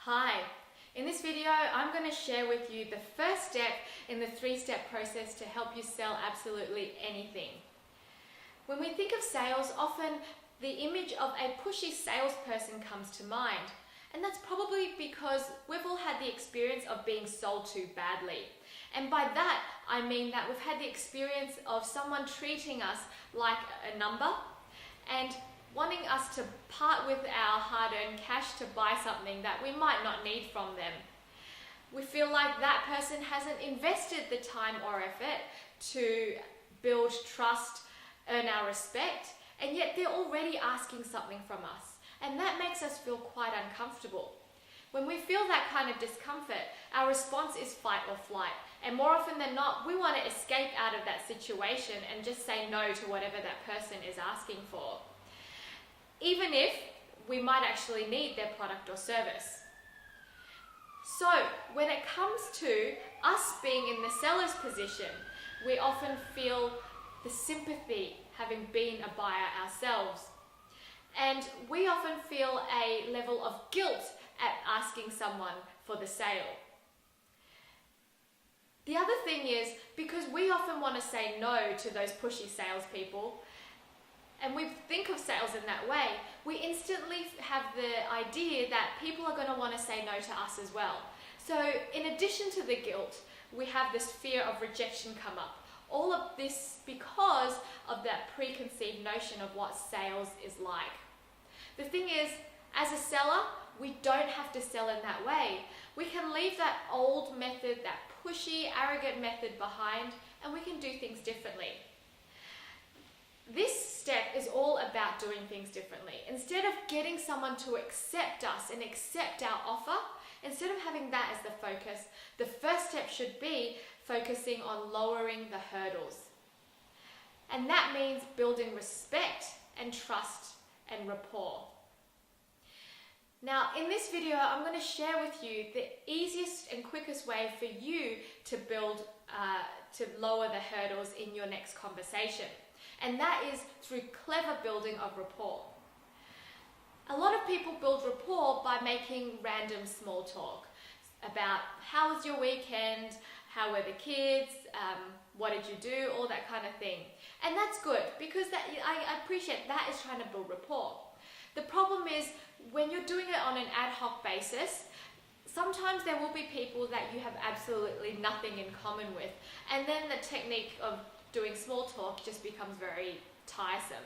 Hi, in this video I'm going to share with you the first step in the three-step process to help you sell absolutely anything. When we think of sales, often the image of a pushy salesperson comes to mind, and that's probably because we've all had the experience of being sold to badly. And by that I mean that we've had the experience of someone treating us like a number and wanting us to part with our hard-earned cash to buy something that we might not need from them. We feel like that person hasn't invested the time or effort to build trust, earn our respect, and yet they're already asking something from us. And that makes us feel quite uncomfortable. When we feel that kind of discomfort, our response is fight or flight. And more often than not, we want to escape out of that situation and just say no to whatever that person is asking for, even if we might actually need their product or service. So when it comes to us being in the seller's position, we often feel the sympathy having been a buyer ourselves. And we often feel a level of guilt at asking someone for the sale. The other thing is, because we often want to say no to those pushy salespeople, and we think of sales in that way, we instantly have the idea that people are going to want to say no to us as well. So in addition to the guilt, we have this fear of rejection come up. All of this because of that preconceived notion of what sales is like. The thing is, as a seller, we don't have to sell in that way. We can leave that old method, that pushy, arrogant method behind, and we can do things differently. This step is all about doing things differently. Instead of getting someone to accept us and accept our offer, instead of having that as the focus, the first step should be focusing on lowering the hurdles. And that means building respect and trust and rapport. Now, in this video, I'm going to share with you the easiest and quickest way for you to lower the hurdles in your next conversation. And that is through clever building of rapport. A lot of people build rapport by making random small talk about how was your weekend, how were the kids, what did you do, all that kind of thing. And that's good because I appreciate that is trying to build rapport. The problem is when you're doing it on an ad hoc basis, sometimes there will be people that you have absolutely nothing in common with, and then the technique of doing small talk just becomes very tiresome.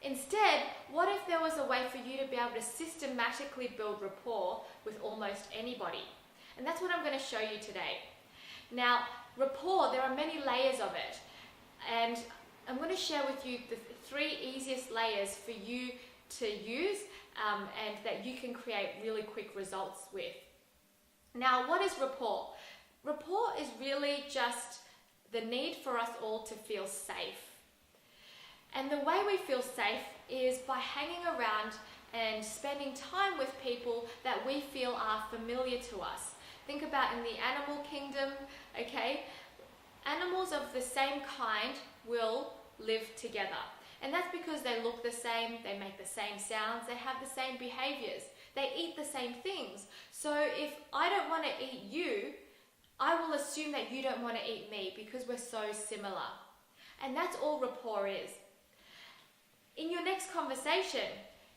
Instead, what if there was a way for you to be able to systematically build rapport with almost anybody? And that's what I'm going to show you today. Now, rapport, there are many layers of it, and I'm going to share with you the three easiest layers for you to use and that you can create really quick results with. Now, what is rapport? Rapport is really just the need for us all to feel safe. And the way we feel safe is by hanging around and spending time with people that we feel are familiar to us. Think about in the animal kingdom, okay? Animals of the same kind will live together. And that's because they look the same, they make the same sounds, they have the same behaviors, they eat the same things. So if I don't want to eat you, I will assume that you don't want to eat me because we're so similar. And that's all rapport is. In your next conversation,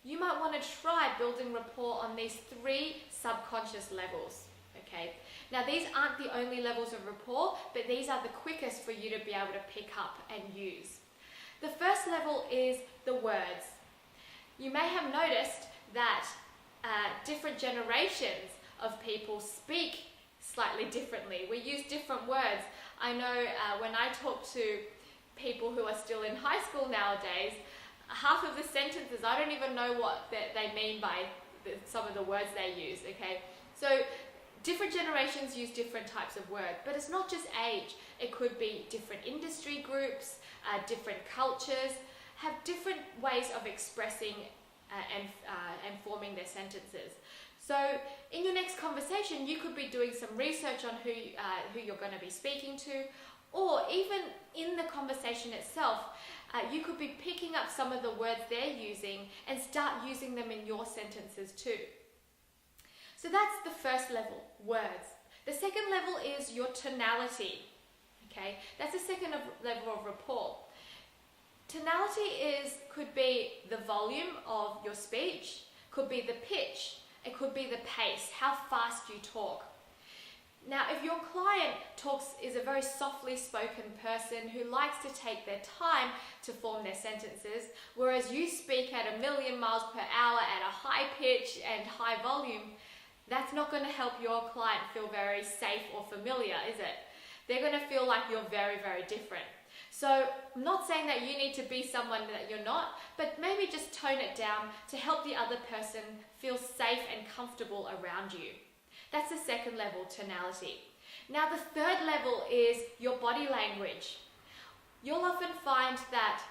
you might want to try building rapport on these three subconscious levels. Okay. Now these aren't the only levels of rapport, but these are the quickest for you to be able to pick up and use. The first level is the words. You may have noticed that different generations of people speak slightly differently. We use different words. I know when I talk to people who are still in high school nowadays, half of the sentences, I don't even know what they mean by some of the words they use, okay? So different generations use different types of words, but it's not just age. It could be different industry groups, different cultures, have different ways of expressing and forming their sentences. So in your next conversation, you could be doing some research on who you're going to be speaking to, or even in the conversation itself, you could be picking up some of the words they're using and start using them in your sentences too. So that's the first level, words. The second level is your tonality. Okay, that's the second level of rapport. Tonality could be the volume of your speech, could be the pitch, it could be the pace, how fast you talk. Now, if your client is a very softly spoken person who likes to take their time to form their sentences, whereas you speak at 1,000,000 miles per hour at a high pitch and high volume, that's not going to help your client feel very safe or familiar, is it? They're going to feel like you're very, very different. So I'm not saying that you need to be someone that you're not, but maybe just tone it down to help the other person feel safe and comfortable around you. That's the second level, tonality. Now the third level is your body language. You'll often find that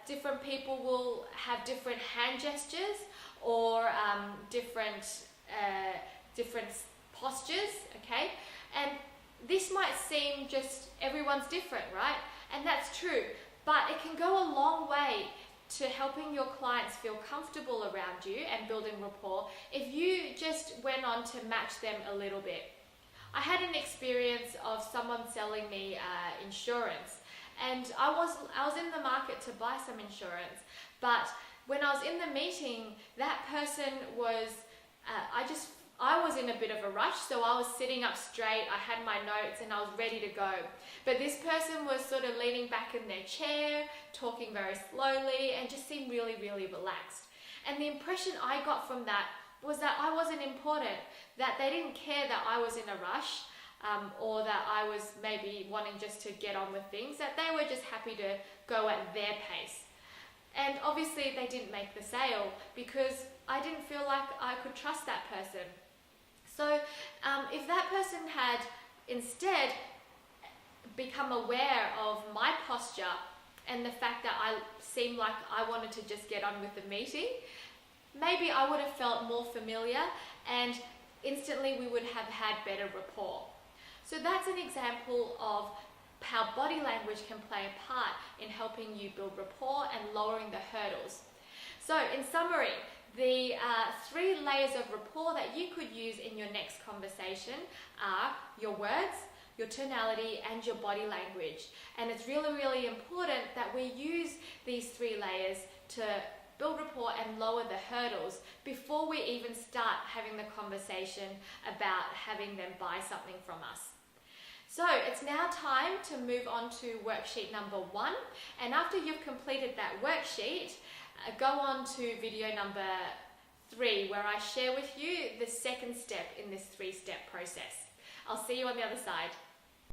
different people will have different hand gestures or different postures, okay? And this might seem just everyone's different, right? And that's true, but it can go a long way to helping your clients feel comfortable around you and building rapport if you just went on to match them a little bit. I had an experience of someone selling me insurance, and I was in the market to buy some insurance, but when I was in the meeting, that person was, I was in a bit of a rush, so I was sitting up straight, I had my notes and I was ready to go. But this person was sort of leaning back in their chair, talking very slowly, and just seemed really, really relaxed. And the impression I got from that was that I wasn't important, that they didn't care that I was in a rush, or that I was maybe wanting just to get on with things, that they were just happy to go at their pace. And obviously they didn't make the sale because I didn't feel like I could trust that person. So if that person had instead become aware of my posture and the fact that I seemed like I wanted to just get on with the meeting, maybe I would have felt more familiar and instantly we would have had better rapport. So that's an example of how body language can play a part in helping you build rapport and lowering the hurdles. So in summary, the 3 layers of rapport that you could use in your next conversation are your words, your tonality, and your body language. And it's really, really important that we use these 3 layers to build rapport and lower the hurdles before we even start having the conversation about having them buy something from us. So it's now time to move on to worksheet number 1. And after you've completed that worksheet, go on to video number 3, where I share with you the second step in this 3-step process. I'll see you on the other side.